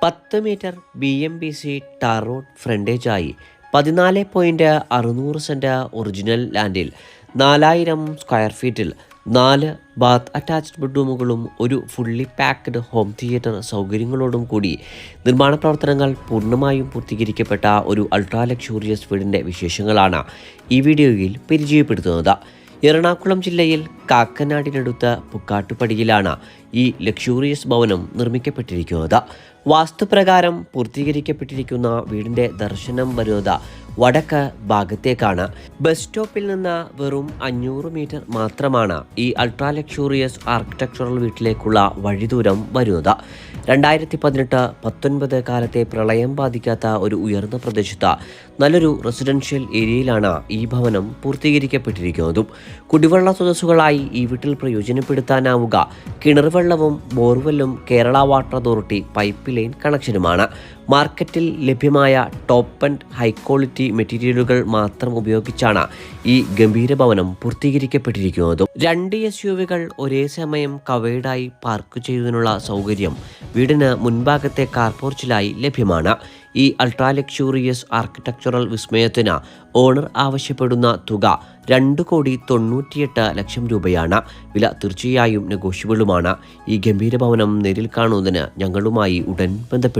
10 metre BMBC tar road ഫ്രണ്ടേജായി 14.600 cent original ലാൻഡിൽ 4000 square ഫീറ്റിൽ 4 ബാത്ത് അറ്റാച്ച്ഡ് ബെഡ്റൂമുകളും ഒരു ഫുള്ളി പാക്ക്ഡ് ഹോം തിയേറ്റർ സൗകര്യങ്ങളോടും കൂടി നിർമ്മാണ പ്രവർത്തനങ്ങൾ പൂർണ്ണമായും പൂർത്തീകരിക്കപ്പെട്ട ഒരു അൾട്രാ ലക്ഷൂറിയസ് വീടിൻ്റെ വിശേഷങ്ങളാണ് ഈ വീഡിയോയിൽ പരിചയപ്പെടുത്തുന്നത്. എറണാകുളം ജില്ലയിൽ കാക്കനാടിനടുത്ത് പുക്കാട്ടുപടിയിലാണ് ഈ ലക്ഷൂറിയസ് ഭവനം നിർമ്മിക്കപ്പെട്ടിരിക്കുന്നത്. വാസ്തുപ്രകാരം പൂർത്തീകരിക്കപ്പെട്ടിരിക്കുന്ന വീടിൻ്റെ ദർശനം വരുന്നത് വടക്ക് ഭാഗത്തേക്കാണ്. ബസ് സ്റ്റോപ്പിൽ നിന്ന് വെറും 500 മീറ്റർ മാത്രമാണ് ഈ അൾട്രാ ലക്ഷൂറിയസ് ആർക്കിടെക്ചറൽ വീട്ടിലേക്കുള്ള വഴിദൂരം വരുന്നത്. 2018-19 കാലത്തെ പ്രളയം ബാധിക്കാത്ത ഒരു ഉയർന്ന പ്രദേശത്ത് നല്ലൊരു റെസിഡൻഷ്യൽ ഏരിയയിലാണ് ഈ ഭവനം പൂർത്തീകരിക്കപ്പെട്ടിരിക്കുന്നതും. കുടിവെള്ള സ്രോതസ്സുകളായി ഈ വീട്ടിൽ പ്രയോജനപ്പെടുത്താനാവുക കിണർവെള്ളവും ബോർവെല്ലും Kerala water authority pipe line കണക്ഷനുമാണ്. മാർക്കറ്റിൽ ലഭ്യമായ ടോപ്പ് ആൻഡ് ഹൈ ക്വാളിറ്റി മെറ്റീരിയലുകൾ മാത്രം ഉപയോഗിച്ചാണ് ഈ ഗംഭീര ഭവനം പൂർത്തീകരിക്കപ്പെട്ടിരിക്കുന്നതും. 2 SUV-കൾ ഒരേ സമയം കവേർഡായി പാർക്ക് ചെയ്യുന്നതിനുള്ള സൗകര്യം വീടിന് മുൻഭാഗത്തെ കാർപോർച്ചിലായി ലഭ്യമാണ്. ഈ അൾട്രാ ലക്ഷൂറിയസ് ആർക്കിടെക്ചറൽ വിസ്മയത്തിന് ഓണർ ആവശ്യപ്പെടുന്ന തുക 2,98,00,000 രൂപയാണ്. വില തീർച്ചയായും നെഗോഷ്യബിളുമാണ്. ഈ ഗംഭീര ഭവനം നേരിൽ കാണുന്നതിന് ഞങ്ങളുമായി ഉടൻ ബന്ധപ്പെട്ടു.